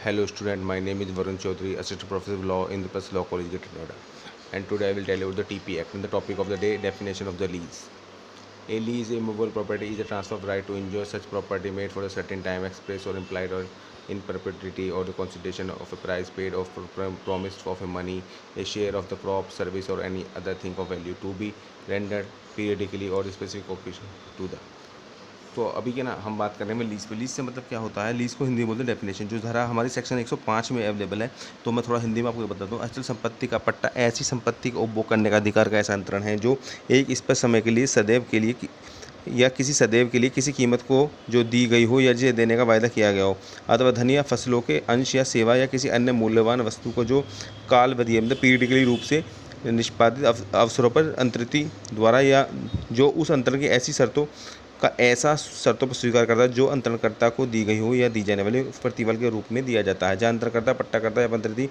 Hello student, my name is Varun Chaudhary, Assistant Professor of Law in the Plus Law College, Greater Noida. And today I will tell you about the TP Act and the topic of the day, definition of the lease. A lease, a movable property, is a transfer of right to enjoy such property made for a certain time, express or implied, or in perpetuity, or the consideration of a price paid or promised of a money, a share of the crop, service, or any other thing of value to be rendered periodically or specific occasion to the। तो अभी क्या ना हम बात कर रहे हैं lease पे। लीज़ से मतलब क्या होता है, लीज़ को हिंदी में बोलते हैं डेफिनेशन, जो धारा हमारी सेक्शन 105 में अवेलेबल है। तो मैं थोड़ा हिंदी में आपको बता दूं। अचल संपत्ति का पट्टा ऐसी संपत्ति का उपभोग करने का अधिकार का ऐसा अंतरण है जो एक स्पष्ट समय के लिए सदैव के लिए या किसी सदैव के लिए किसी कीमत को जो दी गई हो या जिसे देने का वायदा किया गया हो, अथवा धन या फसलों के अंश या सेवा या किसी अन्य मूल्यवान वस्तु को जो कालबद्धीय मतलब पीरियडिकली रूप से निष्पादित अवसरों पर अंतरित द्वारा या जो उस अंतरण की ऐसी शर्तों का ऐसा शर्तों पर स्वीकार करता है जो अंतरणकर्ता को दी गई हो या दी जाने वाली प्रतिफल के रूप में दिया जाता है। जहाँ अंतरणकर्ता पट्टाकर्ता या पंतरिति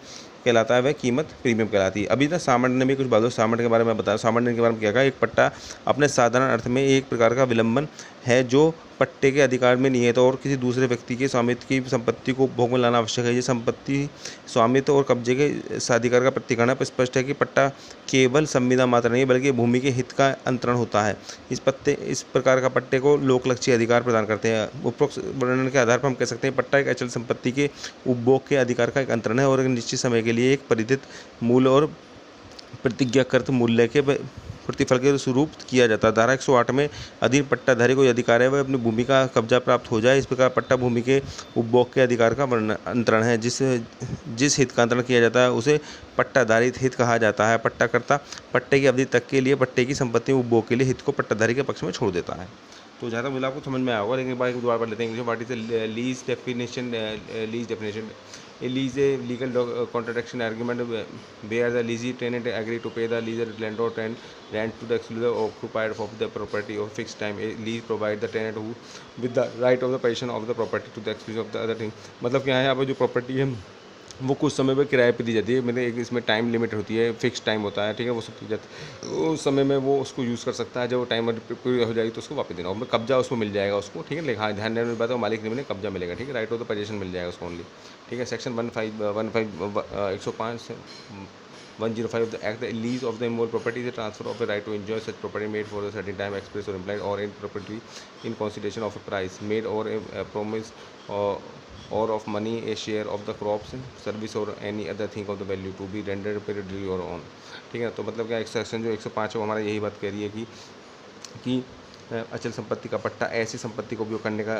कहलाता है वह कीमत प्रीमियम कहलाती है। अभी ना सामान्य ने भी कुछ बात सामान्य के बारे में बताया। सामान्य के बारे में क्या कहा, एक पट्टा अपने साधारण अर्थ में एक प्रकार का विलंबन है जो पट्टे के अधिकार में निहित है और किसी दूसरे व्यक्ति के स्वामित्व की संपत्ति को उपभोग में लाना आवश्यक है। ये संपत्ति स्वामित्व और कब्जे के साधिकार का प्रतिकरण है। स्पष्ट है कि पट्टा केवल संविदा मात्र नहीं बल्कि भूमि के हित का अंतरण होता है। इस प्रकार का पट्टे को लोकलक्षी अधिकार प्रदान करते हैं। उपरोक्त वर्णन के आधार पर हम कह सकते हैं पट्टा एक अचल संपत्ति के उपभोग के अधिकार का एक अंतरण है और एक निश्चित समय के लिए एक परिधित मूल्य और प्रतिज्ञाकृत मूल्य के प्रतिफल के स्वरूप किया जाता है। धारा 108 में अधीन पट्टाधारी को अधिकार है वह अपनी भूमि का कब्जा प्राप्त हो जाए। इस प्रकार पट्टा भूमि के उपभोग के अधिकार का अंतरण है। जिस हित का अंतरण किया जाता है उसे पट्टाधारी हित कहा जाता है। पट्टाकर्ता पट्टे की अवधि तक के लिए पट्टे की संपत्ति उपभोग के लिए हित को पट्टाधारी के पक्ष में छोड़ देता है। तो जहाँ तक मुझे आपको समझ में आया होगा, लेकिन एक बार दोबारा पढ़ लेते हैं। What is lease definition. Lease definition, a lease a legal contradiction argument where the leasing tenant agree to pay the leaser landlord and rent to the exclusive occupier of the property of fixed time. A lease provide the tenant who with the right of the possession of the property to the exclusive of the other thing। मतलब क्या है, यहाँ पर जो property है वो कुछ समय पर किराए पे दी जाती है। मतलब एक इसमें टाइम लिमिट होती है, फिक्स टाइम होता है, ठीक है, वो सब दी जाती है। उस समय में वो उसको यूज़ कर सकता है। जब वो टाइम पूरी हो जाएगी तो उसको वापस देना, और कब्जा उसको मिल जाएगा उसको, ठीक है। लेकिन हाँ, ध्यान देने वाली बात है, मालिक नहीं मिले, कब्जा मिलेगा, ठीक है। राइट ऑफ द पोजीशन मिल जाएगा उसको ओनली, ठीक है। Section 105 105 of the Act, the lease of the immovable property is a transfer of a right to enjoy such property made for a certain time, express or implied, or in property in consideration of a price made or a promise or of money, a share of the crops, service or any other thing of the value to be rendered periodically or on, ठीक है। तो मतलब क्या, एक section जो 105 है वो हमारा यही बात कह रही है कि अचल संपत्ति का पट्टा ऐसी संपत्ति को उपयोग करने का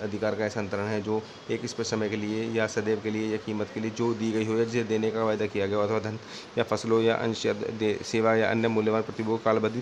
अधिकार का ऐसा अंतरण है जो एक स्पष्ट समय के लिए या सदैव के लिए या कीमत के लिए जो दी गई हो या जिसे देने का वायदा किया गया अथवा धन या फसलों या अंश या सेवा या अन्य मूल्यवान प्रतिभोग कालबद्धि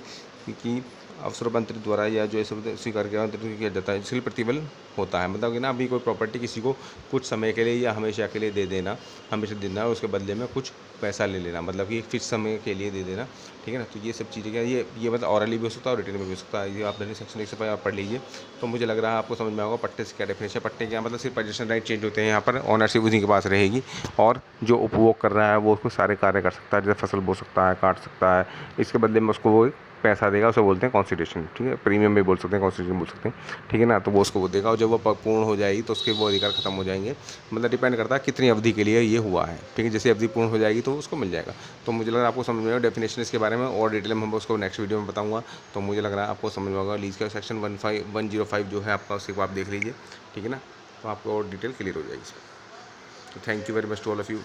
की अवसरोपंतरित द्वारा या जो स्वीकार किया जाता है जिसके प्रतिबल होता है। मतलब कि ना, अभी कोई प्रॉपर्टी किसी को कुछ समय के लिए या हमेशा के लिए दे देना, हमेशा देना और उसके बदले में कुछ पैसा ले लेना, मतलब कि एक फिक्स समय के लिए दे देना, ठीक है ना। तो ये सब चीज़ें क्या, ये मतलब ऑरली भी हो सकता है और रिटर्न में भी हो सकता है। ये आप सेक्शन 105 आप पढ़ लीजिए तो मुझे लग रहा है आपको समझ में आएगा पट्टे से क्या डेफिनेशन। पट्टे क्या मतलब, सिर्फ पोजीशन राइट चेंज होते हैं, यहाँ पर ऑनरशिप उसी के पास रहेगी और जो उपभोग कर रहा है वो उसको सारे कार्य कर सकता है, जैसे फसल बो सकता है, काट सकता है, इसके बदले में उसको वो पैसा देगा, उसे बोलते हैं कॉन्सिडरेशन, ठीक है। प्रीमियम भी बोल सकते हैं, कॉन्सिडरेशन बोल सकते हैं, ठीक है ना। तो वो उसको वो देगा और जब वो पूर्ण हो जाएगी तो उसके वो अधिकार खत्म हो जाएंगे। मतलब डिपेंड करता है कितनी अवधि के लिए ये हुआ है, ठीक है। जैसे अवधि पूर्ण हो जाएगी तो उसको मिल जाएगा। तो मुझे लग रहा है आपको समझ में आएगा डेफिनेशन इसके बारे में, और डिटेल में हम उसको नेक्स्ट वीडियो में बताऊंगा। तो मुझे लग रहा है आपको समझ में होगा। लीज का सेक्शन 105 जो है आपका, उसको आप देख लीजिए, ठीक है ना। तो आपको और डिटेल क्लियर हो जाएगी। तो thank you very much to all of you.